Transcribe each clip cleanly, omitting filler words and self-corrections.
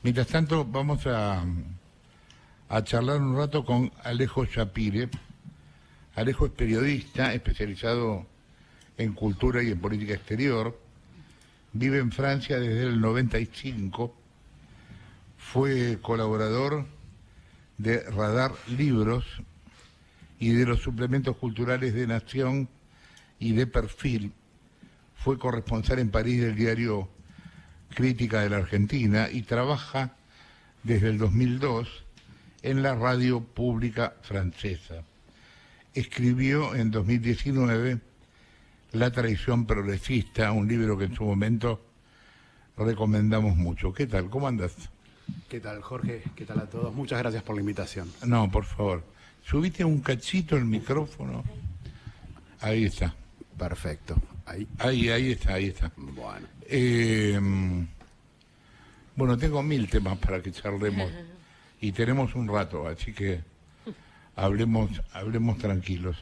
Mientras tanto, vamos a charlar un rato con Alejo Shapire. Alejo es periodista especializado en cultura y en política exterior. Vive en Francia desde el 95. Fue colaborador de Radar Libros y de los suplementos culturales de Nación y de Perfil. Fue corresponsal en París del diario Crítica de la Argentina y trabaja desde el 2002 en la radio pública francesa. Escribió en 2019 La traición progresista, un libro que en su momento recomendamos mucho. ¿Qué tal? ¿Cómo andás? ¿Qué tal, Jorge? ¿Qué tal a todos? Muchas gracias por la invitación. No, por favor. Subite un cachito el micrófono. Ahí está. Perfecto. Ahí está. Bueno. Bueno, tengo 1000 temas para que charlemos y tenemos un rato, así que hablemos tranquilos.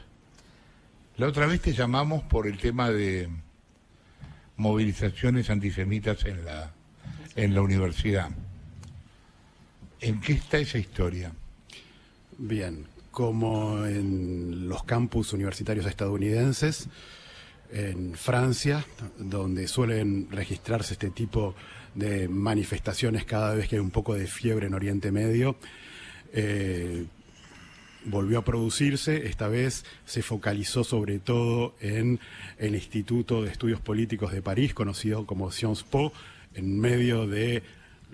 La otra vez te llamamos por el tema de movilizaciones antisemitas en la universidad. ¿En qué está esa historia? Bien, como en los campus universitarios estadounidenses, en Francia, donde suelen registrarse este tipo de manifestaciones cada vez que hay un poco de fiebre en Oriente Medio, volvió a producirse. Esta vez se focalizó sobre todo en el Instituto de Estudios Políticos de París, conocido como Sciences Po, en medio de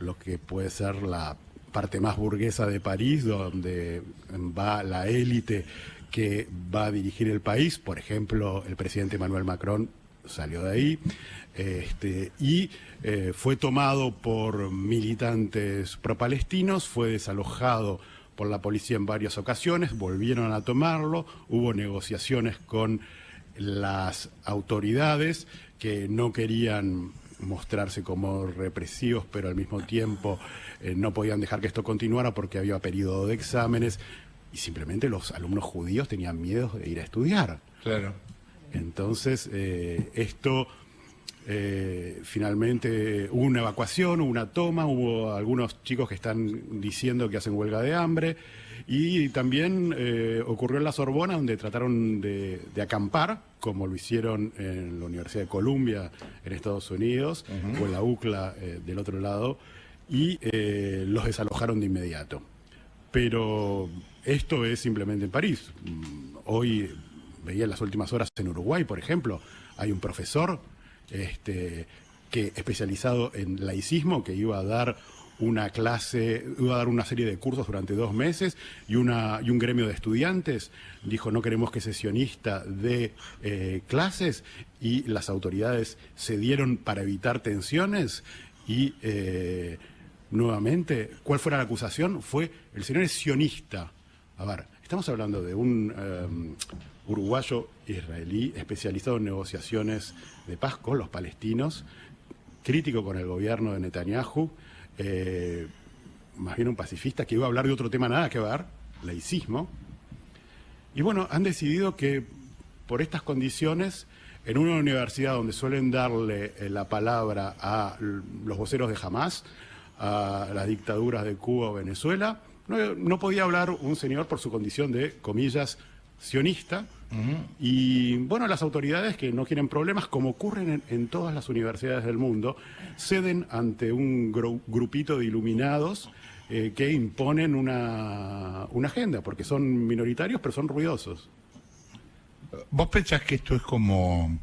lo que puede ser la parte más burguesa de París, donde va la élite que va a dirigir el país. Por ejemplo, el presidente Emmanuel Macron salió de ahí, y fue tomado por militantes pro-palestinos, fue desalojado por la policía en varias ocasiones, volvieron a tomarlo, hubo negociaciones con las autoridades que no querían mostrarse como represivos, pero al mismo tiempo no podían dejar que esto continuara porque había periodo de exámenes y simplemente los alumnos judíos tenían miedo de ir a estudiar. Claro. Entonces, finalmente hubo una evacuación, hubo una toma, hubo algunos chicos que están diciendo que hacen huelga de hambre, y también ocurrió en la Sorbona, donde trataron de acampar, como lo hicieron en la Universidad de Columbia en Estados Unidos, o en la UCLA del otro lado, y los desalojaron de inmediato. Pero esto es simplemente en París. Hoy veía en las últimas horas en Uruguay, por ejemplo, hay un profesor que especializado en laicismo, que iba a dar una clase, iba a dar una serie de cursos durante 2 meses, y un gremio de estudiantes dijo: no queremos que sesionista dé clases, y las autoridades cedieron para evitar tensiones. Y nuevamente, ¿cuál fue la acusación? Fue: el señor es sionista. A ver, estamos hablando de un uruguayo israelí especializado en negociaciones de paz con los palestinos, crítico con el gobierno de Netanyahu, más bien un pacifista que iba a hablar de otro tema nada que ver, laicismo. Y bueno, han decidido que por estas condiciones, en una universidad donde suelen darle la palabra a los voceros de Hamás, a las dictaduras de Cuba o Venezuela, no podía hablar un señor por su condición de, comillas, sionista. Y bueno, las autoridades, que no quieren problemas, como ocurren en todas las universidades del mundo, ceden ante un grupito de iluminados que imponen una agenda, porque son minoritarios pero son ruidosos. ¿Vos pensás que esto es como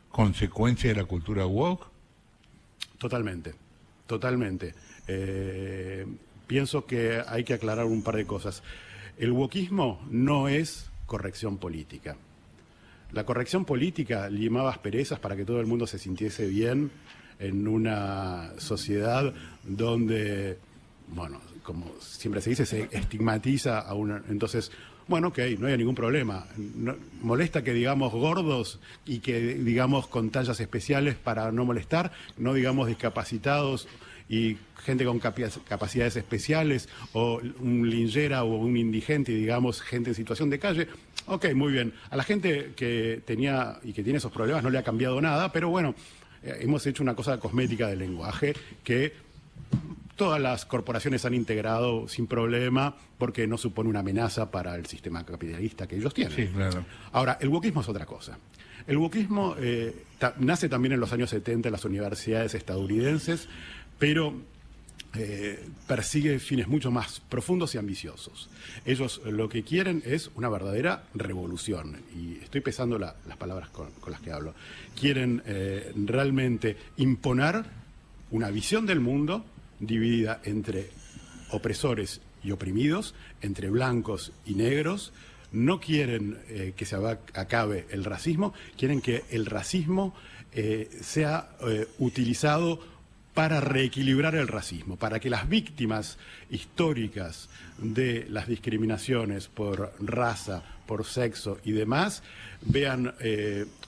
consecuencia de la cultura woke? Totalmente. Pienso que hay que aclarar un par de cosas. El wokismo no es corrección política. La corrección política limaba asperezas para que todo el mundo se sintiese bien en una sociedad donde, bueno, como siempre se dice, se estigmatiza a una. Entonces, bueno, ok, no hay ningún problema. Molesta que digamos gordos y que digamos con tallas especiales para no molestar, no digamos discapacitados y gente con capacidades especiales, o un linchera o un indigente, y digamos gente en situación de calle. Ok, muy bien. A la gente que tenía y que tiene esos problemas no le ha cambiado nada, pero bueno, hemos hecho una cosa cosmética del lenguaje que todas las corporaciones han integrado sin problema porque no supone una amenaza para el sistema capitalista que ellos tienen. Sí, claro. Ahora, el wokismo es otra cosa. El wokismo nace también en los años 70 en las universidades estadounidenses, pero persigue fines mucho más profundos y ambiciosos. Ellos lo que quieren es una verdadera revolución, y estoy pesando las palabras con las que hablo. Quieren realmente imponer una visión del mundo dividida entre opresores y oprimidos, entre blancos y negros. No quieren que se acabe el racismo, quieren que el racismo sea utilizado para reequilibrar el racismo, para que las víctimas históricas de las discriminaciones por raza, por sexo y demás, vean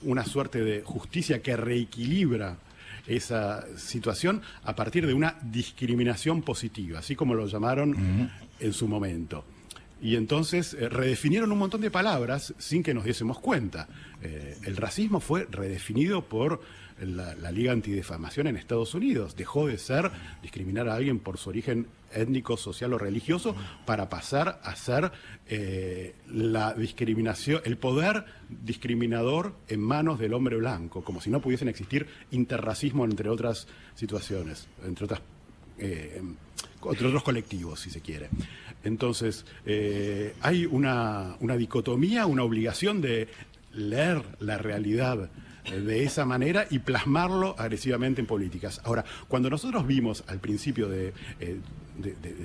una suerte de justicia que reequilibra esa situación a partir de una discriminación positiva, así como lo llamaron en su momento. Y entonces redefinieron un montón de palabras sin que nos diésemos cuenta. El racismo fue redefinido por la Liga Antidifamación en Estados Unidos. Dejó de ser discriminar a alguien por su origen étnico, social o religioso para pasar a ser la discriminación, el poder discriminador en manos del hombre blanco, como si no pudiesen existir interracismo entre otras situaciones, entre otros colectivos, si se quiere. Entonces, hay una dicotomía, una obligación de leer la realidad de esa manera y plasmarlo agresivamente en políticas. Ahora, cuando nosotros vimos al principio de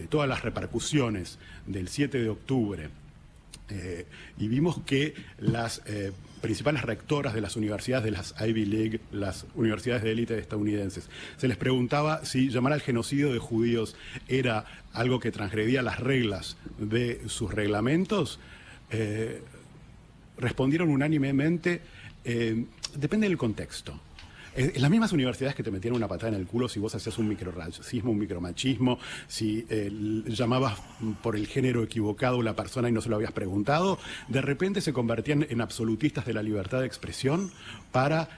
todas las repercusiones del 7 de octubre, y vimos que las principales rectoras de las universidades de las Ivy League, las universidades de élite estadounidenses, se les preguntaba si llamar al genocidio de judíos era algo que transgredía las reglas de sus reglamentos, respondieron unánimemente, depende del contexto. En las mismas universidades que te metían una patada en el culo si vos hacías un microracismo, un micromachismo, si llamabas por el género equivocado a la persona y no se lo habías preguntado, de repente se convertían en absolutistas de la libertad de expresión para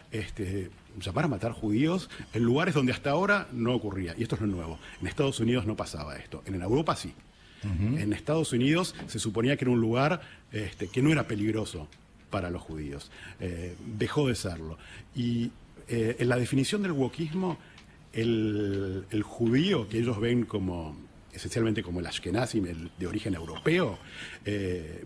llamar a matar judíos en lugares donde hasta ahora no ocurría. Y esto es lo nuevo. En Estados Unidos no pasaba esto. En Europa sí. En Estados Unidos se suponía que era un lugar que no era peligroso para los judíos. Dejó de serlo. Y en la definición del wokismo, el judío, que ellos ven como esencialmente como el ashkenazim, el de origen europeo,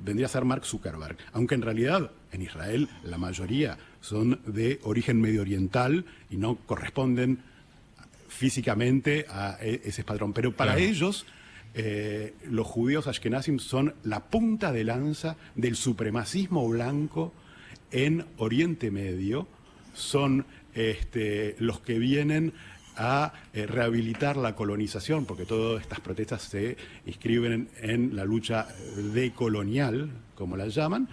vendría a ser Mark Zuckerberg, aunque en realidad en Israel la mayoría son de origen medio oriental y no corresponden físicamente a ese patrón. Pero para ellos, los judíos ashkenazim son la punta de lanza del supremacismo blanco en Oriente Medio, son los que vienen a rehabilitar la colonización, porque todas estas protestas se inscriben en la lucha decolonial, como la llaman,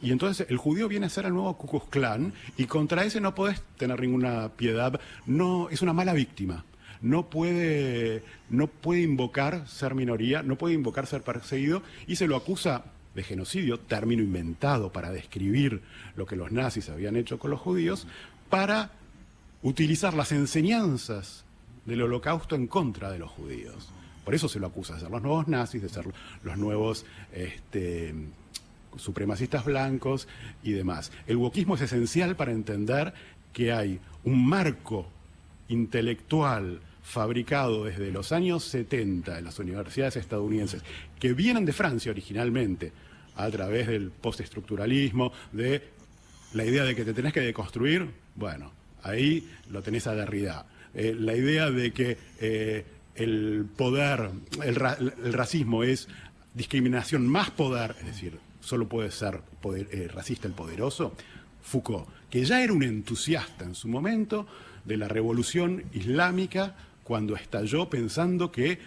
y entonces el judío viene a ser el nuevo Ku Klux Klan, y contra ese no podés tener ninguna piedad, no, es una mala víctima. No puede invocar ser minoría, no puede invocar ser perseguido, y se lo acusa de genocidio, término inventado para describir lo que los nazis habían hecho con los judíos, para utilizar las enseñanzas del Holocausto en contra de los judíos. Por eso se lo acusa de ser los nuevos nazis, de ser los nuevos supremacistas blancos y demás. El wokismo es esencial para entender que hay un marco intelectual fabricado desde los años 70 en las universidades estadounidenses, que vienen de Francia originalmente, a través del postestructuralismo, de la idea de que te tenés que deconstruir. Bueno, ahí lo tenés a Derrida. La idea de que el poder, el racismo es discriminación más poder, es decir, solo puede ser racista el poderoso. Foucault, que ya era un entusiasta en su momento de la revolución islámica, cuando estalló, pensando que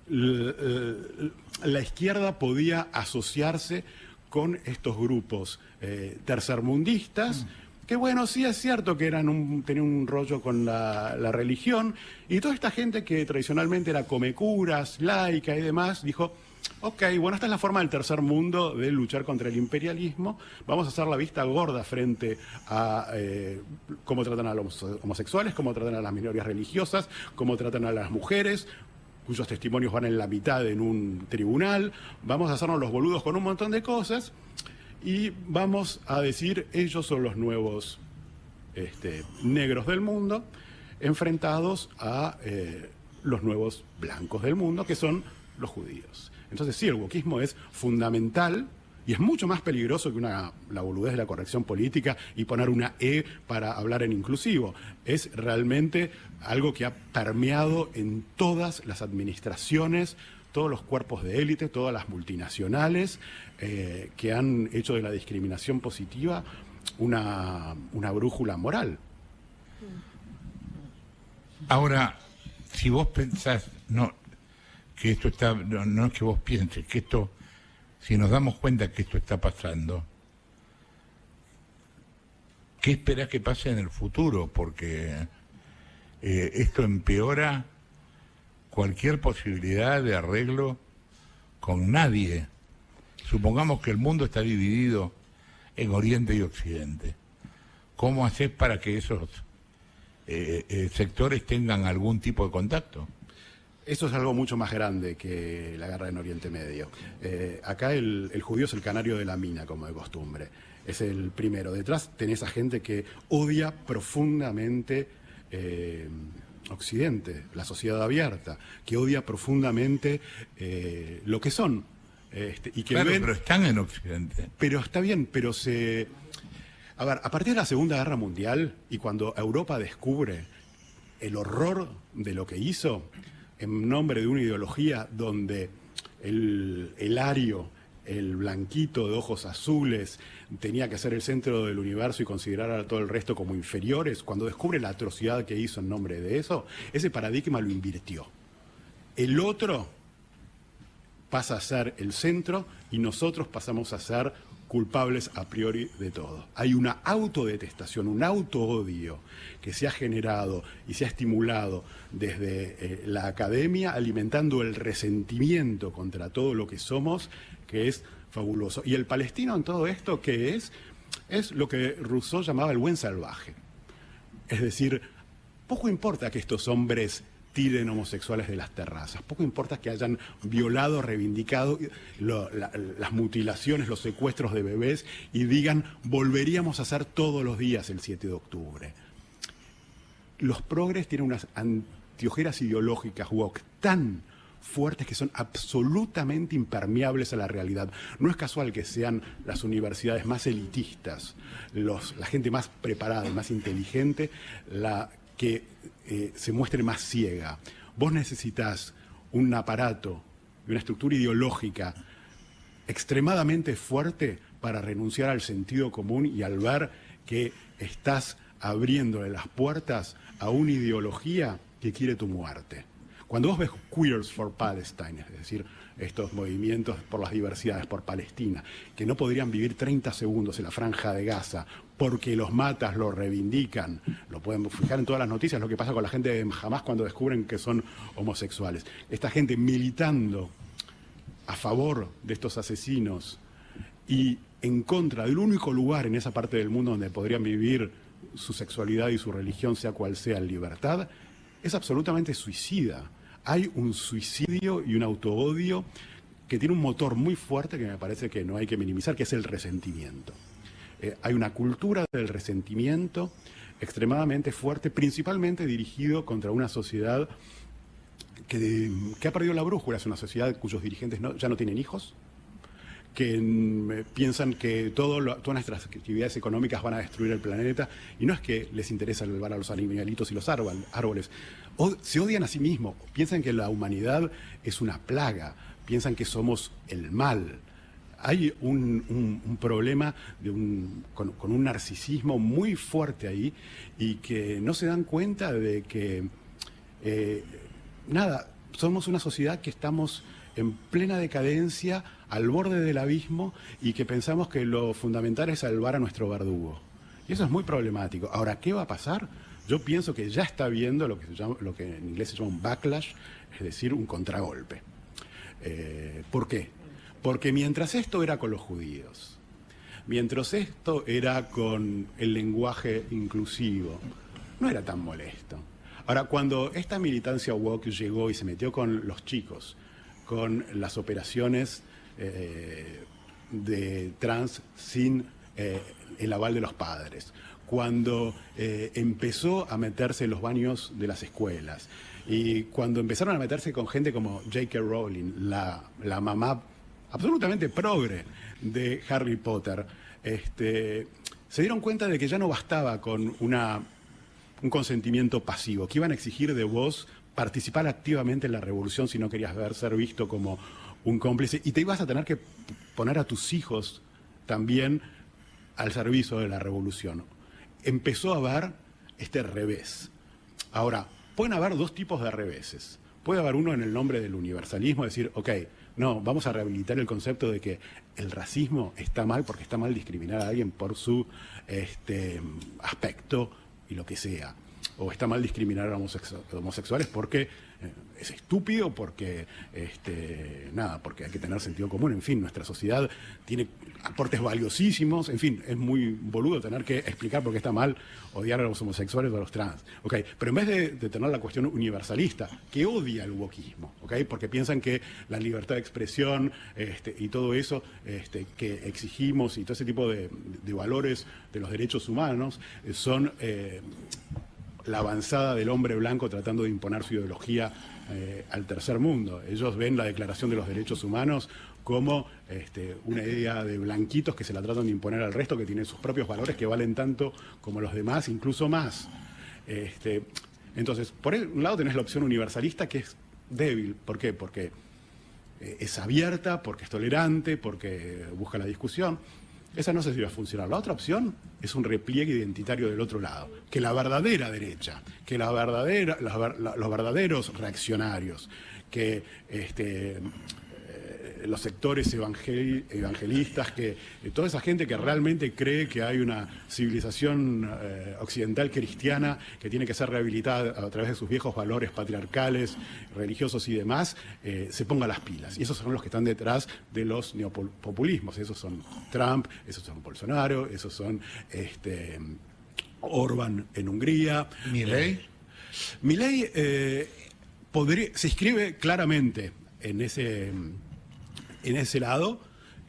la izquierda podía asociarse con estos grupos tercermundistas, que bueno, sí es cierto que tenían un rollo con la religión, y toda esta gente que tradicionalmente era comecuras, laica y demás, dijo, Ok, bueno, esta es la forma del tercer mundo de luchar contra el imperialismo. Vamos a hacer la vista gorda frente a cómo tratan a los homosexuales, cómo tratan a las minorías religiosas, cómo tratan a las mujeres, cuyos testimonios van en la mitad en un tribunal. Vamos a hacernos los boludos con un montón de cosas y vamos a decir, ellos son los nuevos negros del mundo, enfrentados a los nuevos blancos del mundo, que son los judíos. Entonces sí, el wokismo es fundamental y es mucho más peligroso que la boludez de la corrección política y poner una E para hablar en inclusivo. Es realmente algo que ha permeado en todas las administraciones, todos los cuerpos de élite, todas las multinacionales que han hecho de la discriminación positiva una brújula moral. Ahora, si vos pensás, que esto está, no es que vos pienses, que esto, si nos damos cuenta que esto está pasando, ¿qué esperás que pase en el futuro? Porque esto empeora cualquier posibilidad de arreglo con nadie. Supongamos que el mundo está dividido en Oriente y Occidente. ¿Cómo haces para que esos sectores tengan algún tipo de contacto? Eso es algo mucho más grande que la guerra en Oriente Medio. Acá el judío es el canario de la mina, como de costumbre. Es el primero. Detrás tenés a gente que odia profundamente Occidente, la sociedad abierta, que odia profundamente lo que son. Y que claro, ven, pero están en Occidente. Pero está bien, pero a ver, a partir de la Segunda Guerra Mundial y cuando Europa descubre el horror de lo que hizo, en nombre de una ideología donde el ario, el blanquito de ojos azules, tenía que ser el centro del universo y considerar a todo el resto como inferiores, cuando descubre la atrocidad que hizo en nombre de eso, ese paradigma lo invirtió. El otro pasa a ser el centro y nosotros pasamos a ser culpables a priori de todo. Hay una autodetestación, un autoodio que se ha generado y se ha estimulado desde la academia, alimentando el resentimiento contra todo lo que somos, que es fabuloso. Y el palestino en todo esto, ¿qué es? Es lo que Rousseau llamaba el buen salvaje. Es decir, poco importa que estos hombres tiren homosexuales de las terrazas. Poco importa que hayan violado, reivindicado las mutilaciones, los secuestros de bebés y digan, volveríamos a hacer todos los días el 7 de octubre. Los progres tienen unas antiojeras ideológicas woke tan fuertes que son absolutamente impermeables a la realidad. No es casual que sean las universidades más elitistas, la gente más preparada y más inteligente, la que se muestre más ciega. Vos necesitas un aparato y una estructura ideológica extremadamente fuerte para renunciar al sentido común y al ver que estás abriéndole las puertas a una ideología que quiere tu muerte. Cuando vos ves Queers for Palestine, es decir, estos movimientos por las diversidades, por Palestina, que no podrían vivir 30 segundos en la franja de Gaza porque los matas lo reivindican, lo pueden fijar en todas las noticias, lo que pasa con la gente de Hamas cuando descubren que son homosexuales. Esta gente militando a favor de estos asesinos y en contra del único lugar en esa parte del mundo donde podrían vivir su sexualidad y su religión, sea cual sea, en libertad, es absolutamente suicida. Hay un suicidio y un autoodio que tiene un motor muy fuerte que me parece que no hay que minimizar, que es el resentimiento. Hay una cultura del resentimiento extremadamente fuerte, principalmente dirigido contra una sociedad que ha perdido la brújula. Es una sociedad cuyos dirigentes ya no tienen hijos, que piensan que todas nuestras actividades económicas van a destruir el planeta, y no es que les interesa salvar a los animalitos y los árboles. Se odian a sí mismos, piensan que la humanidad es una plaga, piensan que somos el mal. Hay un problema con un narcisismo muy fuerte ahí, y que no se dan cuenta de que, somos una sociedad que estamos en plena decadencia, al borde del abismo, y que pensamos que lo fundamental es salvar a nuestro verdugo. Y eso es muy problemático. Ahora, ¿qué va a pasar? Yo pienso que ya está habiendo lo que en inglés se llama un backlash, es decir, un contragolpe. ¿Por qué? Porque mientras esto era con los judíos, mientras esto era con el lenguaje inclusivo, no era tan molesto. Ahora, cuando esta militancia woke llegó y se metió con los chicos, con las operaciones de trans sin el aval de los padres, cuando empezó a meterse en los baños de las escuelas y cuando empezaron a meterse con gente como J.K. Rowling, la mamá absolutamente progre de Harry Potter, se dieron cuenta de que ya no bastaba con un consentimiento pasivo, que iban a exigir de vos participar activamente en la revolución si no querías ser visto como un cómplice, y te ibas a tener que poner a tus hijos también al servicio de la revolución. Empezó a haber este revés. Ahora, pueden haber dos tipos de reveses. Puede haber uno en el nombre del universalismo, decir, ok, no, vamos a rehabilitar el concepto de que el racismo está mal porque está mal discriminar a alguien por su aspecto y lo que sea. O está mal discriminar a homosexuales porque es estúpido, porque porque hay que tener sentido común. En fin, nuestra sociedad tiene aportes valiosísimos. En fin, es muy boludo tener que explicar por qué está mal odiar a los homosexuales o a los trans. ¿Okay? Pero en vez de tener la cuestión universalista, que odia el wokismo, ¿okay? Porque piensan que la libertad de expresión y todo eso que exigimos y todo ese tipo de valores de los derechos humanos son la avanzada del hombre blanco tratando de imponer su ideología al tercer mundo. Ellos ven la Declaración de los Derechos Humanos como una idea de blanquitos que se la tratan de imponer al resto, que tienen sus propios valores que valen tanto como los demás, incluso más. Entonces, por un lado tenés la opción universalista, que es débil. ¿Por qué? Porque es abierta, porque es tolerante, porque busca la discusión. Esa no sé si va a funcionar. La otra opción es un repliegue identitario del otro lado, que la verdadera derecha, que los verdaderos reaccionarios, que los sectores evangelistas, que toda esa gente que realmente cree que hay una civilización occidental cristiana que tiene que ser rehabilitada a través de sus viejos valores patriarcales, religiosos y demás, se ponga las pilas. Y esos son los que están detrás de los neopopulismos. Esos son Trump, esos son Bolsonaro, esos son Orbán en Hungría. ¿Milei? Milei se inscribe claramente en ese lado.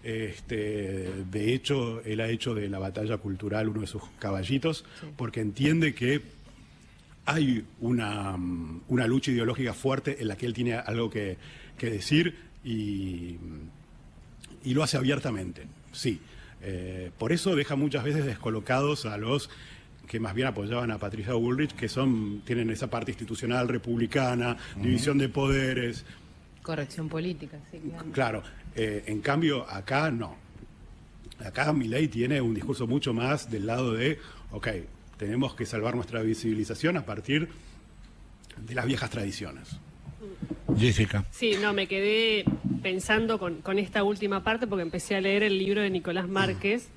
De hecho, él ha hecho de la batalla cultural uno de sus caballitos, sí, porque entiende que hay una lucha ideológica fuerte en la que él tiene algo que decir y lo hace abiertamente, sí. Por eso deja muchas veces descolocados a los que más bien apoyaban a Patricia Bullrich, que tienen esa parte institucional republicana, división de poderes. Corrección política, sí. Claro, en cambio acá no. Acá Milei tiene un discurso mucho más del lado de, ok, tenemos que salvar nuestra visibilización a partir de las viejas tradiciones. Jessica. Sí, no, me quedé pensando con esta última parte porque empecé a leer el libro de Nicolás Márquez,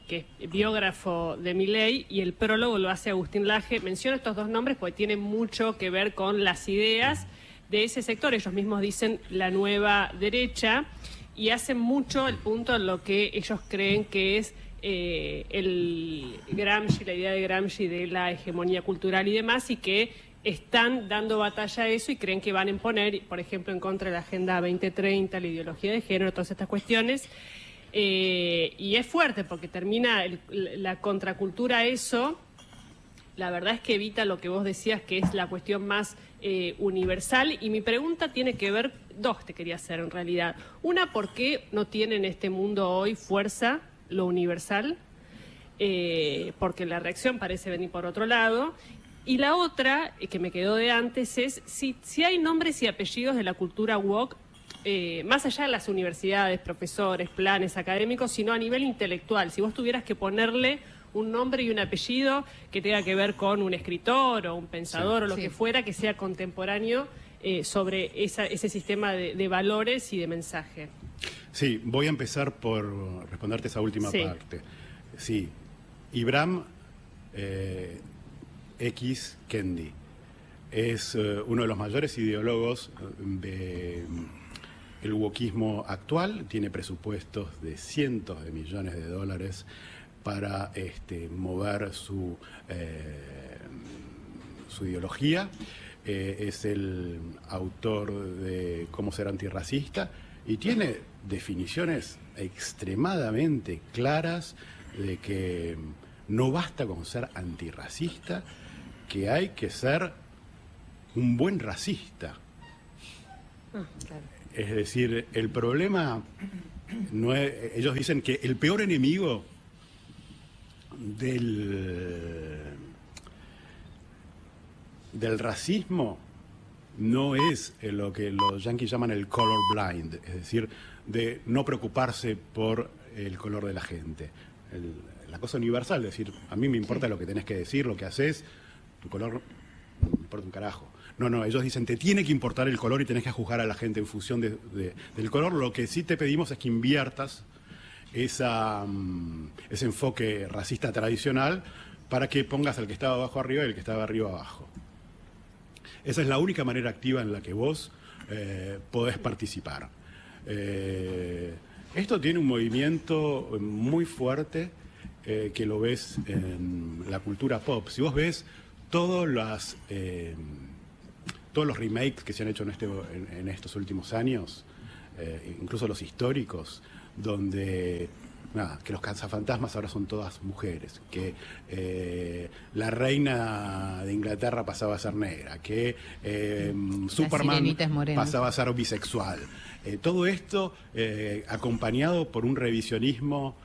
que es biógrafo de Milei, y el prólogo lo hace Agustín Laje. Menciono estos dos nombres porque tienen mucho que ver con las ideas de ese sector. Ellos mismos dicen la nueva derecha y hacen mucho el punto en lo que ellos creen que es el Gramsci, la idea de Gramsci de la hegemonía cultural y demás, y que están dando batalla a eso y creen que van a imponer, por ejemplo, en contra de la Agenda 2030, la ideología de género, todas estas cuestiones. Y es fuerte porque termina la contracultura a eso. La verdad es que evita lo que vos decías, que es la cuestión más universal. Y mi pregunta tiene que ver, dos te quería hacer en realidad. Una, ¿por qué no tiene en este mundo hoy fuerza lo universal? Porque la reacción parece venir por otro lado. Y la otra, que me quedó de antes, es si hay nombres y apellidos de la cultura woke, más allá de las universidades, profesores, planes académicos, sino a nivel intelectual. Si vos tuvieras que ponerle un nombre y un apellido que tenga que ver con un escritor o un pensador, sí, o lo que fuera, que sea contemporáneo sobre ese sistema de valores y de mensaje. Sí, voy a empezar por responderte esa última parte. Sí, Ibram X. Kendi es uno de los mayores ideólogos el wokismo actual tiene presupuestos de cientos de millones de dólares para mover su ideología. Es el autor de Cómo ser antirracista y tiene definiciones extremadamente claras de que no basta con ser antirracista, que hay que ser un buen racista. Claro. Es decir, el problema no es, ellos dicen que el peor enemigo del racismo no es lo que los yanquis llaman el color blind, es decir, de no preocuparse por el color de la gente. La cosa universal, es decir, a mí me importa lo que tenés que decir, lo que haces, tu color no me importa un carajo. No, ellos dicen, te tiene que importar el color y tenés que juzgar a la gente en función del color. Lo que sí te pedimos es que inviertas ese enfoque racista tradicional para que pongas al que estaba abajo arriba y el que estaba arriba abajo. Esa es la única manera activa en la que vos podés participar. Esto tiene un movimiento muy fuerte que lo ves en la cultura pop. Si vos ves todos los remakes que se han hecho en estos últimos años, incluso los históricos, donde que los cazafantasmas ahora son todas mujeres, que la reina de Inglaterra pasaba a ser negra, que Superman pasaba a ser bisexual. Todo esto acompañado por un revisionismo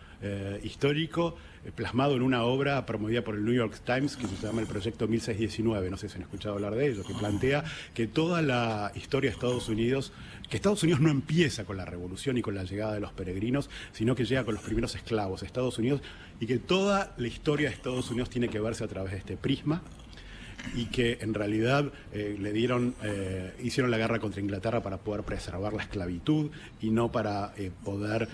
histórico plasmado en una obra promovida por el New York Times que se llama el Proyecto 1619, no sé si han escuchado hablar de ello, que plantea que toda la historia de Estados Unidos, que Estados Unidos no empieza con la revolución y con la llegada de los peregrinos, sino que llega con los primeros esclavos a Estados Unidos, y que toda la historia de Estados Unidos tiene que verse a través de este prisma, y que en realidad hicieron la guerra contra Inglaterra para poder preservar la esclavitud y no para poder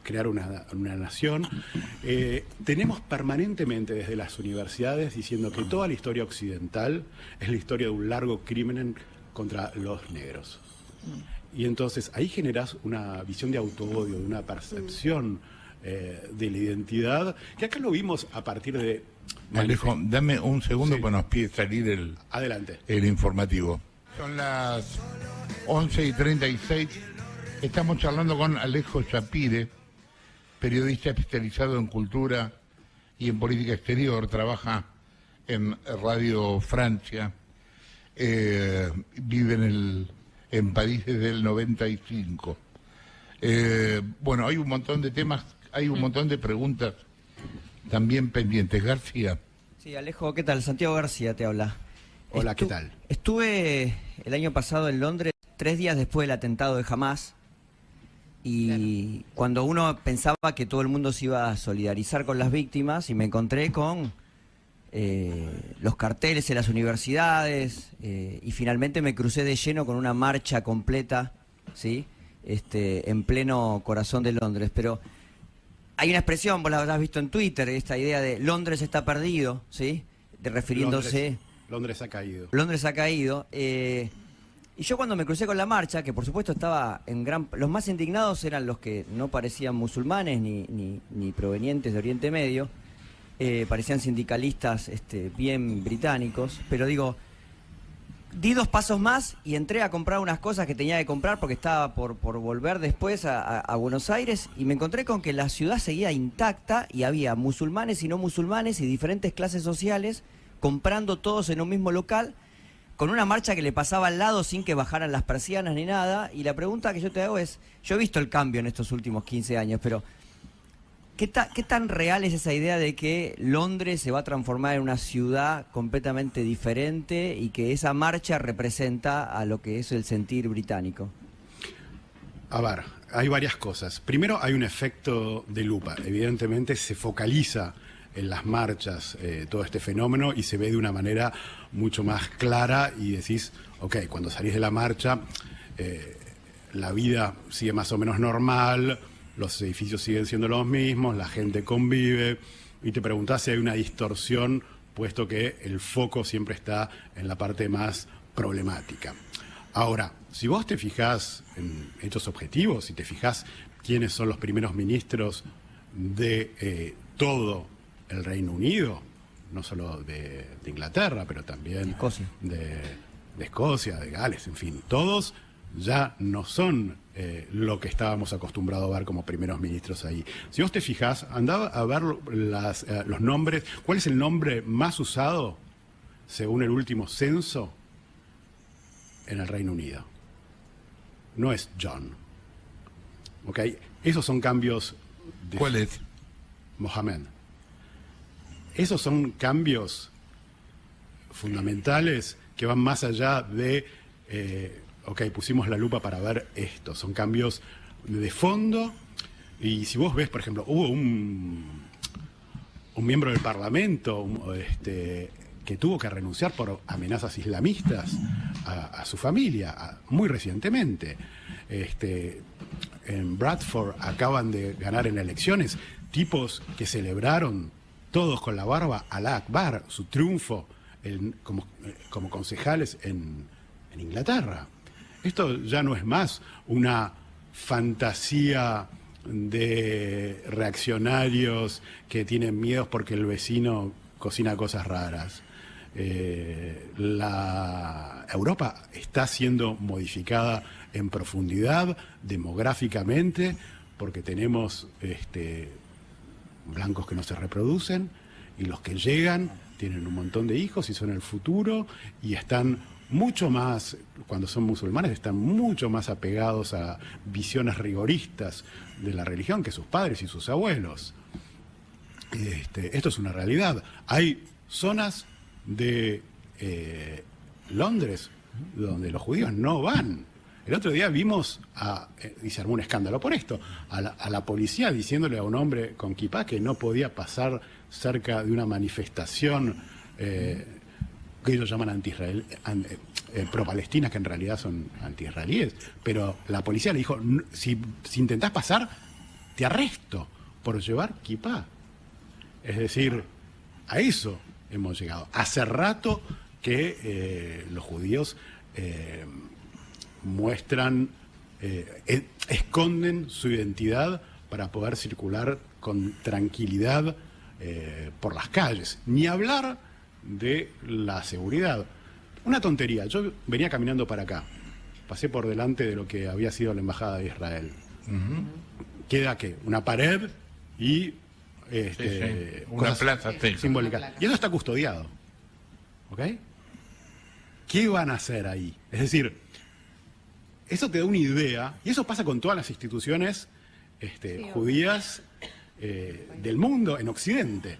crear una nación. Tenemos permanentemente desde las universidades diciendo que toda la historia occidental es la historia de un largo crimen contra los negros. Y entonces ahí generás una visión de autoodio, de una percepción de la identidad, que acá lo vimos a partir de... Alejo, dame un segundo, sí, para nos pide salir adelante, el informativo. Son las 11:36. Estamos charlando con Alejo Chapire, periodista especializado en cultura y en política exterior. Trabaja en Radio Francia. Vive en París desde el 95. Bueno, hay un montón de temas, hay un montón de preguntas también pendientes. García. Sí, Alejo, ¿qué tal? Santiago García te habla. Hola, ¿qué tal? Estuve el año pasado en Londres, 3 días después del atentado de Hamás, y cuando uno pensaba que todo el mundo se iba a solidarizar con las víctimas, y me encontré con los carteles en las universidades, y finalmente me crucé de lleno con una marcha completa, ¿sí? En pleno corazón de Londres. Pero hay una expresión, vos la habrás visto en Twitter, esta idea de Londres está perdido, ¿sí? Refiriéndose... Londres ha caído. Londres ha caído. Y yo cuando me crucé con la marcha, que por supuesto estaba los más indignados eran los que no parecían musulmanes ni provenientes de Oriente Medio, parecían sindicalistas bien británicos, pero digo, di 2 pasos más y entré a comprar unas cosas que tenía que comprar porque estaba por volver después a Buenos Aires, y me encontré con que la ciudad seguía intacta y había musulmanes y no musulmanes y diferentes clases sociales comprando todos en un mismo local, con una marcha que le pasaba al lado sin que bajaran las persianas ni nada. Y la pregunta que yo te hago es, yo he visto el cambio en estos últimos 15 años, pero ¿qué tan real es esa idea de que Londres se va a transformar en una ciudad completamente diferente y que esa marcha representa a lo que es el sentir británico? A ver, hay varias cosas. Primero, hay un efecto de lupa. Evidentemente se focaliza en las marchas todo este fenómeno y se ve de una manera mucho más clara y decís, ok, cuando salís de la marcha, la vida sigue más o menos normal, los edificios siguen siendo los mismos, la gente convive, y te preguntás si hay una distorsión, puesto que el foco siempre está en la parte más problemática. Ahora, si vos te fijás en hechos objetivos, si te fijás quiénes son los primeros ministros de todo el Reino Unido, no solo de Inglaterra, pero también Escocia. de Escocia, de Gales, en fin, todos ya no son lo que estábamos acostumbrados a ver como primeros ministros ahí. Si vos te fijás, andá a ver los nombres. ¿Cuál es el nombre más usado según el último censo en el Reino Unido? No es John. ¿Ok? Esos son cambios de ¿Cuál es? Mohamed. Esos son cambios fundamentales que van más allá de, pusimos la lupa para ver esto. Son cambios de fondo. Y si vos ves, por ejemplo, hubo un miembro del Parlamento que tuvo que renunciar por amenazas islamistas a su familia, muy recientemente. En Bradford acaban de ganar en elecciones tipos que celebraron todos con la barba Alá Akbar, su triunfo como concejales en Inglaterra. Esto ya no es más una fantasía de reaccionarios que tienen miedos porque el vecino cocina cosas raras. La Europa está siendo modificada en profundidad, demográficamente, porque tenemos blancos que no se reproducen y los que llegan tienen un montón de hijos y son el futuro y están mucho más, cuando son musulmanes, están mucho más apegados a visiones rigoristas de la religión que sus padres y sus abuelos. Esto es una realidad. Hay zonas de Londres donde los judíos no van. El otro día vimos, y se armó un escándalo por esto, a la policía diciéndole a un hombre con kipá que no podía pasar cerca de una manifestación que ellos llaman pro-palestinas, que en realidad son anti-israelíes, pero la policía le dijo, si intentás pasar, te arresto por llevar kipá. Es decir, a eso hemos llegado. Hace rato que los judíos muestran, esconden su identidad para poder circular con tranquilidad por las calles. Ni hablar de la seguridad. Una tontería. Yo venía caminando para acá. Pasé por delante de lo que había sido la Embajada de Israel. Queda, ¿qué? Una pared y una plaza simbólica. Y eso está custodiado. ¿Ok? ¿Qué van a hacer ahí? Es decir, eso te da una idea, y eso pasa con todas las instituciones judías del mundo en Occidente.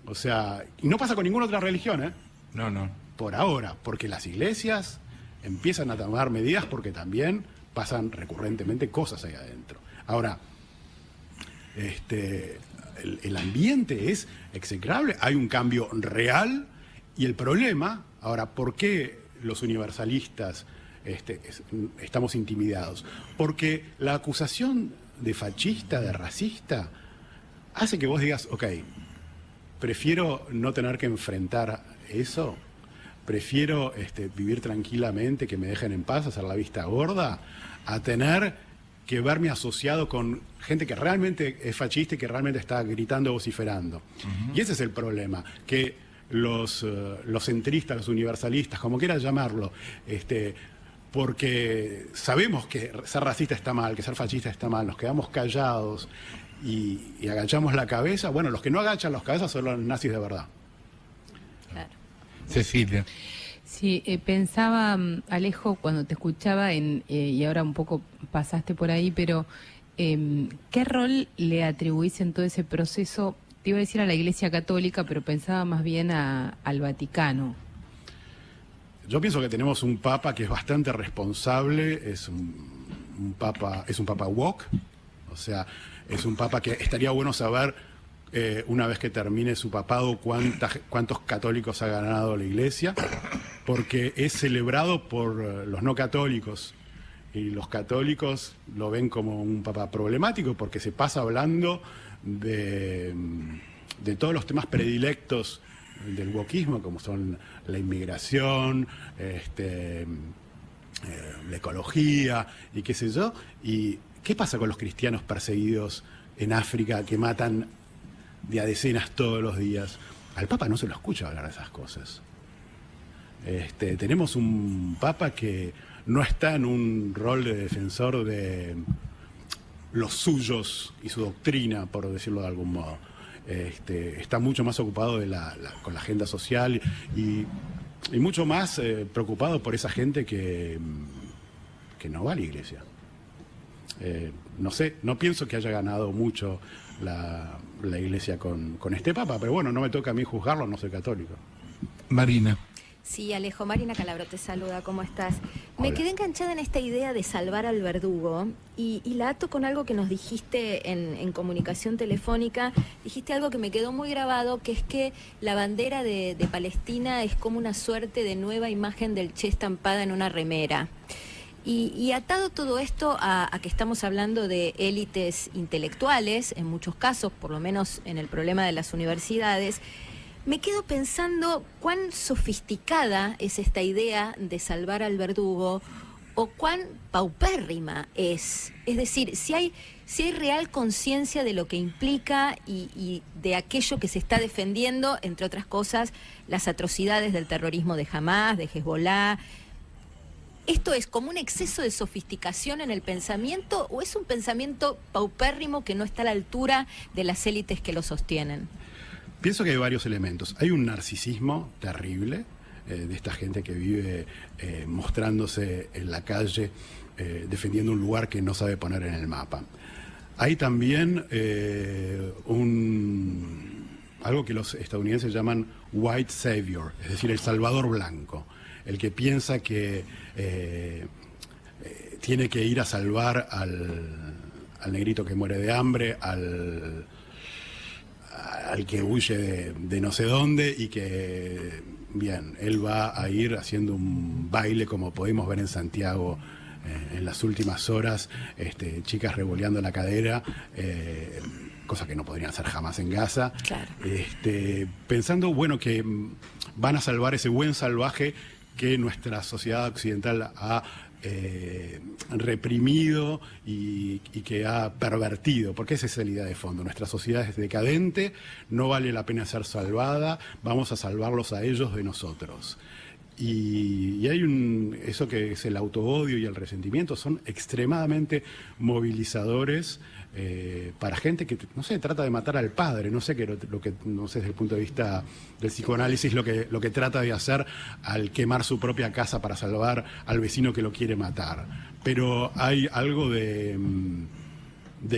O sea, y no pasa con ninguna otra religión, ¿eh? No. Por ahora, porque las iglesias empiezan a tomar medidas porque también pasan recurrentemente cosas ahí adentro. Ahora, el ambiente es execrable, hay un cambio real y el problema, ahora, ¿por qué los universalistas estamos intimidados? Porque la acusación de fascista, de racista, hace que vos digas, ok, prefiero no tener que enfrentar eso, prefiero vivir tranquilamente, que me dejen en paz, hacer la vista gorda, a tener que verme asociado con gente que realmente es fascista y que realmente está gritando, vociferando. Y ese es el problema, que los centristas, los universalistas, como quieras llamarlo, porque sabemos que ser racista está mal, que ser fascista está mal, nos quedamos callados y agachamos la cabeza. Bueno, los que no agachan las cabezas son los nazis de verdad. Claro. Cecilia. Sí, pensaba, Alejo, cuando te escuchaba, y ahora un poco pasaste por ahí, pero ¿qué rol le atribuís en todo ese proceso? Te iba a decir a la Iglesia Católica, pero pensaba más bien al Vaticano. Yo pienso que tenemos un papa que es bastante responsable, es un papa woke, o sea, es un papa que estaría bueno saber, una vez que termine su papado, cuántos católicos ha ganado la Iglesia, porque es celebrado por los no católicos, y los católicos lo ven como un papa problemático porque se pasa hablando de todos los temas predilectos del wokismo, como son la inmigración, ecología y qué sé yo. ¿Y qué pasa con los cristianos perseguidos en África que matan de a decenas todos los días? Al Papa no se lo escucha hablar de esas cosas. Tenemos un Papa que no está en un rol de defensor de los suyos y su doctrina, por decirlo de algún modo. Está mucho más ocupado con la agenda social y mucho más preocupado por esa gente que no va a la iglesia. No sé, no pienso que haya ganado mucho la iglesia con este Papa, pero bueno, no me toca a mí juzgarlo, no soy católico. Marina. Sí, Alejo, Marina Calabro te saluda, ¿cómo estás? Hola. Me quedé enganchada en esta idea de salvar al verdugo y la ato con algo que nos dijiste en comunicación telefónica. Dijiste algo que me quedó muy grabado, que es que la bandera de Palestina es como una suerte de nueva imagen del Che estampada en una remera. Y atado todo esto a que estamos hablando de élites intelectuales, en muchos casos, por lo menos en el problema de las universidades, me quedo pensando cuán sofisticada es esta idea de salvar al verdugo o cuán paupérrima es. Es decir, si hay real conciencia de lo que implica y de aquello que se está defendiendo, entre otras cosas, las atrocidades del terrorismo de Hamás, de Hezbollah. ¿Esto es como un exceso de sofisticación en el pensamiento o es un pensamiento paupérrimo que no está a la altura de las élites que lo sostienen? Pienso que hay varios elementos. Hay un narcisismo terrible de esta gente que vive mostrándose en la calle, defendiendo un lugar que no sabe poner en el mapa. Hay también algo que los estadounidenses llaman white savior, es decir, el salvador blanco, el que piensa que tiene que ir a salvar al negrito que muere de hambre, al que huye de no sé dónde y que, bien, él va a ir haciendo un baile como podemos ver en Santiago en las últimas horas, chicas revoleando la cadera, cosa que no podrían hacer jamás en Gaza. Claro. Pensando, bueno, que van a salvar ese buen salvaje que nuestra sociedad occidental ha reprimido y que ha pervertido, porque esa es la idea de fondo. Nuestra sociedad es decadente, no vale la pena ser salvada, vamos a salvarlos a ellos de nosotros. Y hay eso que es el autoodio y el resentimiento, son extremadamente movilizadores para gente que, no sé, trata de matar al padre, no sé no sé desde el punto de vista del psicoanálisis lo que trata de hacer al quemar su propia casa para salvar al vecino que lo quiere matar. Pero hay algo de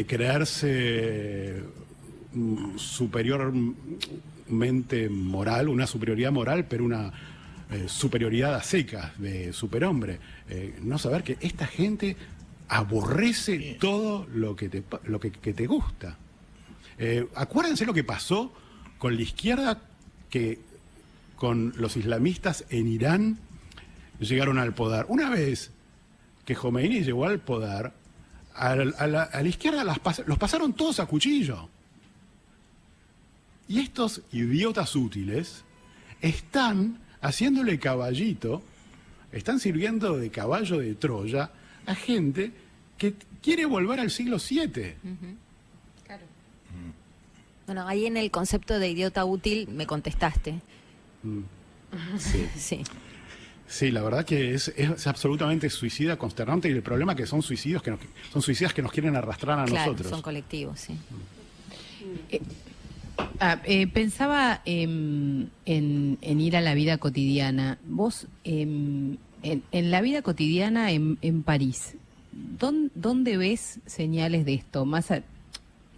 creerse superiormente moral, una superioridad moral, pero una superioridad a secas de superhombre. No saber que esta gente aborrece todo lo que te gusta. Acuérdense lo que pasó con la izquierda, que con los islamistas en Irán llegaron al poder. Una vez que Khomeini llegó al poder, a la izquierda los pasaron todos a cuchillo. Y estos idiotas útiles están haciéndole caballito, están sirviendo de caballo de Troya a gente que quiere volver al siglo VII. Claro. Bueno, ahí en el concepto de idiota útil me contestaste. Sí. Sí. Sí, la verdad que es absolutamente suicida, consternante, y el problema es que son suicidas que nos quieren arrastrar a Claro, nosotros. son colectivos, sí. Pensaba en ir a la vida cotidiana. Vos, en la vida cotidiana en París, ¿dónde ves señales de esto?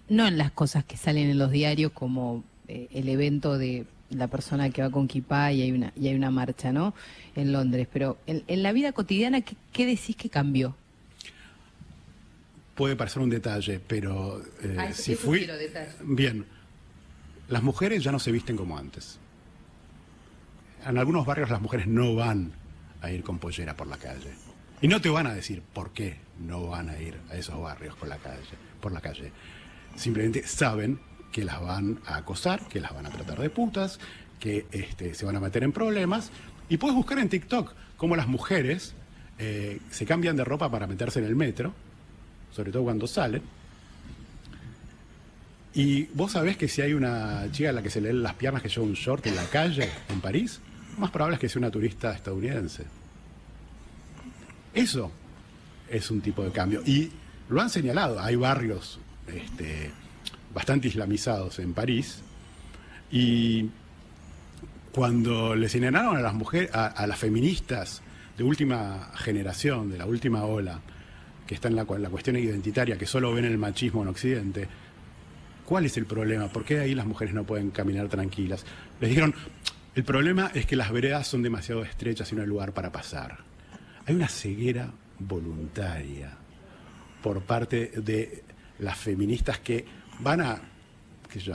No en las cosas que salen en los diarios, como el evento de la persona que va con kipá y hay una marcha, ¿no? En Londres, pero en la vida cotidiana, ¿qué decís que cambió? Puede parecer un detalle, pero si eso fui... quiero, detalle. Bien, las mujeres ya no se visten como antes. En algunos barrios las mujeres no van a ir con pollera por la calle. Y no te van a decir por qué no van a ir a esos barrios por la calle. Simplemente saben que las van a acosar, que las van a tratar de putas, que se van a meter en problemas. Y puedes buscar en TikTok cómo las mujeres se cambian de ropa para meterse en el metro, sobre todo cuando salen. Y vos sabés que si hay una chica a la que se le leen las piernas que lleva un short en la calle, en París, lo más probable es que sea una turista estadounidense. Eso es un tipo de cambio. Y lo han señalado, hay barrios bastante islamizados en París, y cuando le señalaron a las mujeres, a las feministas de última generación, de la última ola, que están en la cuestión identitaria, que solo ven el machismo en Occidente, ¿cuál es el problema? ¿Por qué ahí las mujeres no pueden caminar tranquilas? Les dijeron, el problema es que las veredas son demasiado estrechas y no hay lugar para pasar. Hay una ceguera voluntaria por parte de las feministas que van a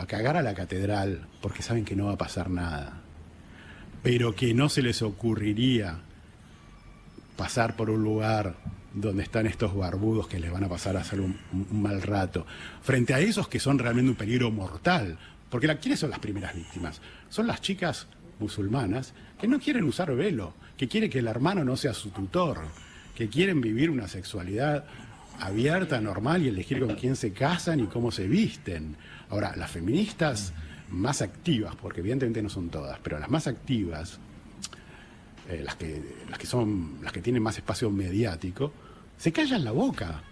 cagar a la catedral porque saben que no va a pasar nada, pero que no se les ocurriría pasar por un lugar donde están estos barbudos que les van a pasar a hacer un mal rato, frente a esos que son realmente un peligro mortal. Porque ¿quiénes son las primeras víctimas? Son las chicas musulmanas que no quieren usar velo, que quieren que el hermano no sea su tutor, que quieren vivir una sexualidad abierta, normal, y elegir con quién se casan y cómo se visten. Ahora, las feministas más activas, porque evidentemente no son todas, pero las más activas, las que tienen más espacio mediático, se callan la boca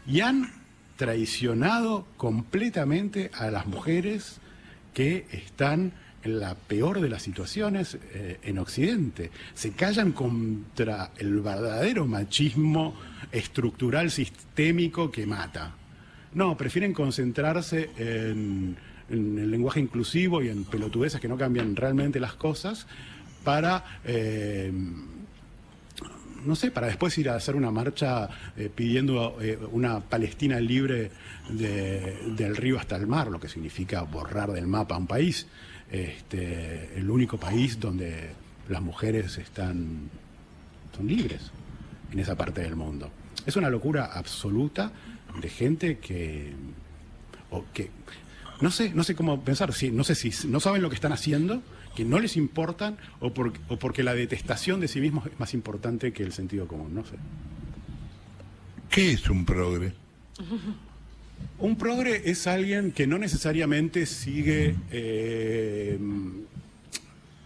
y han traicionado completamente a las mujeres que están en la peor de las situaciones en Occidente. Se callan contra el verdadero machismo estructural, sistémico que mata. No, prefieren concentrarse en el lenguaje inclusivo y en pelotudeces que no cambian realmente las cosas para, no sé, para después ir a hacer una marcha pidiendo una Palestina libre del río hasta el mar, lo que significa borrar del mapa un país. El único país donde las mujeres son libres en esa parte del mundo. Es una locura absoluta de gente que no sé cómo pensar, no sé si no saben lo que están haciendo, que no les importan, o porque la detestación de sí mismos es más importante que el sentido común, no sé. ¿Qué es un progre? Un progre es alguien que no necesariamente sigue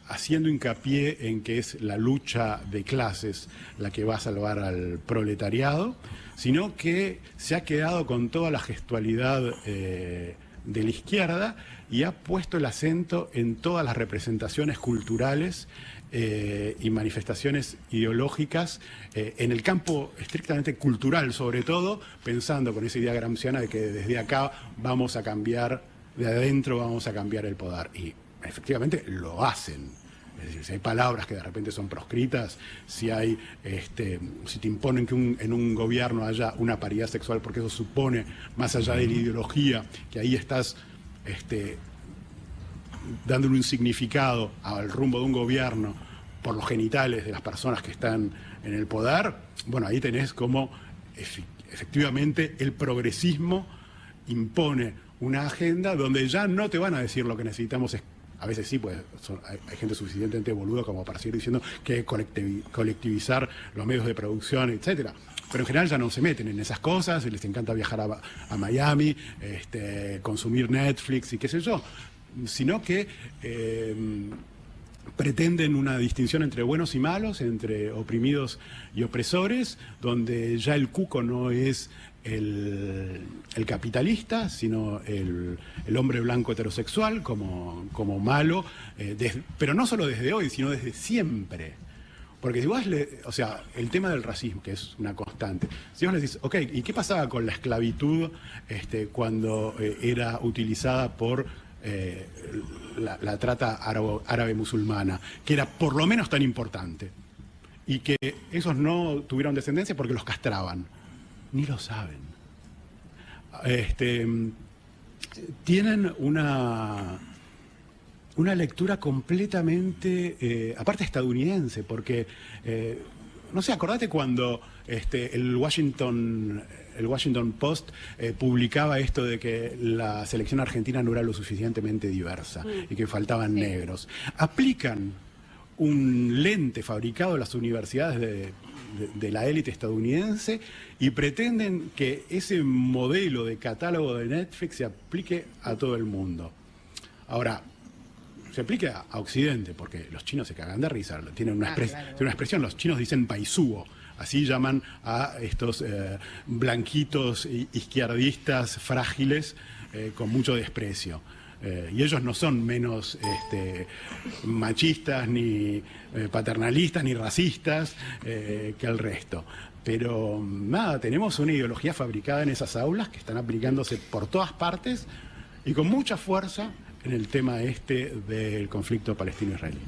haciendo hincapié en que es la lucha de clases la que va a salvar al proletariado, sino que se ha quedado con toda la gestualidad de la izquierda y ha puesto el acento en todas las representaciones culturales y manifestaciones ideológicas en el campo estrictamente cultural, sobre todo pensando con esa idea gramsciana de que desde acá vamos a cambiar, de adentro vamos a cambiar el poder. Y efectivamente lo hacen. Es decir, si hay palabras que de repente son proscritas, si te imponen que en un gobierno haya una paridad sexual, porque eso supone, más allá de la ideología, que ahí estás dándole un significado al rumbo de un gobierno por los genitales de las personas que están en el poder, bueno, ahí tenés como efectivamente el progresismo impone una agenda donde ya no te van a decir lo que necesitamos. A veces sí, pues hay gente suficientemente boluda como para seguir diciendo que hay que colectivizar los medios de producción, etcétera. Pero en general ya no se meten en esas cosas, les encanta viajar a Miami, consumir Netflix y qué sé yo, sino que pretenden una distinción entre buenos y malos, entre oprimidos y opresores, donde ya el cuco no es el capitalista, sino el hombre blanco heterosexual como malo, pero no solo desde hoy, sino desde siempre. Porque si vos el tema del racismo, que es una constante, si vos le decís, ok, ¿y qué pasaba con la esclavitud cuando era utilizada por la trata árabe-musulmana, que era por lo menos tan importante, y que esos no tuvieron descendencia porque los castraban? Ni lo saben. Tienen una lectura completamente, aparte estadounidense, porque, no sé, acordate cuando el Washington Post publicaba esto de que la selección argentina no era lo suficientemente diversa y que faltaban negros. Aplican un lente fabricado en las universidades de la élite estadounidense y pretenden que ese modelo de catálogo de Netflix se aplique a todo el mundo. Ahora, se aplique a Occidente, porque los chinos se cagan de risa, tienen una expresión, los chinos dicen paisuo, así llaman a estos blanquitos izquierdistas frágiles con mucho desprecio. Y ellos no son menos machistas, ni paternalistas, ni racistas que el resto. Pero nada, tenemos una ideología fabricada en esas aulas que están aplicándose por todas partes y con mucha fuerza en el tema del conflicto palestino-israelí.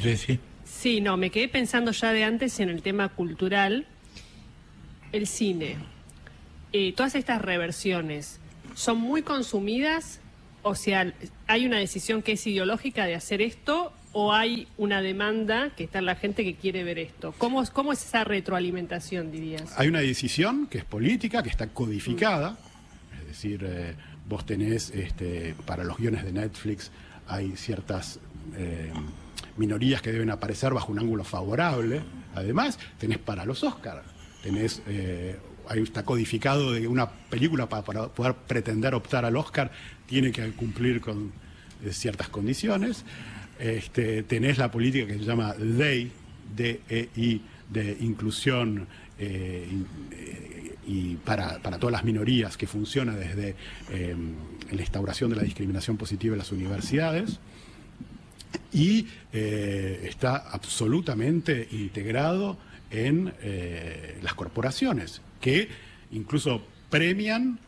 Jessy. Sí, no, me quedé pensando ya de antes en el tema cultural. El cine, todas estas reversiones, ¿son muy consumidas? O sea, ¿hay una decisión que es ideológica de hacer esto o hay una demanda que está en la gente que quiere ver esto? ¿Cómo es esa retroalimentación, dirías? Hay una decisión que es política, que está codificada, es decir, vos tenés, para los guiones de Netflix, hay ciertas minorías que deben aparecer bajo un ángulo favorable. Además, tenés para los Oscars, tenés... ahí está codificado de que una película para poder pretender optar al Oscar tiene que cumplir con ciertas condiciones. Tenés la política que se llama DEI, D-E-I, de inclusión y para todas las minorías, que funciona desde la instauración de la discriminación positiva en las universidades. Y está absolutamente integrado en las corporaciones, que incluso premian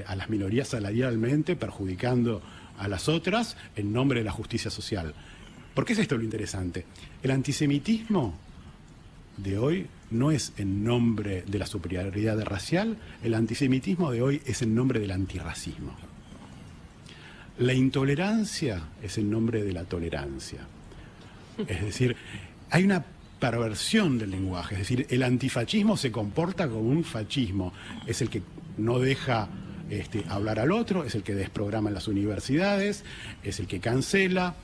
a las minorías salarialmente, perjudicando a las otras en nombre de la justicia social. ¿Por qué es esto lo interesante? El antisemitismo de hoy no es en nombre de la superioridad racial, el antisemitismo de hoy es en nombre del antirracismo. La intolerancia es en nombre de la tolerancia. Es decir, hay una perversión del lenguaje, es decir, el antifascismo se comporta como un fascismo, es el que no deja hablar al otro, es el que desprograma en las universidades, es el que cancela,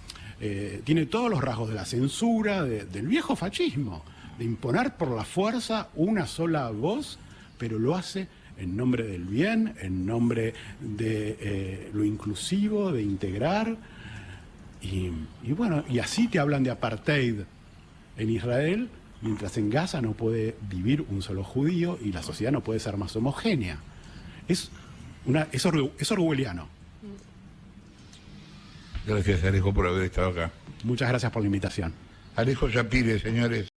tiene todos los rasgos de la censura, del viejo fascismo, de imponer por la fuerza una sola voz, pero lo hace en nombre del bien, en nombre de lo inclusivo, de integrar, y bueno, y así te hablan de apartheid en Israel, mientras en Gaza no puede vivir un solo judío y la sociedad no puede ser más homogénea. Es orwelliano. Gracias, Alejo, por haber estado acá. Muchas gracias por la invitación. Alejo Shapire, señores.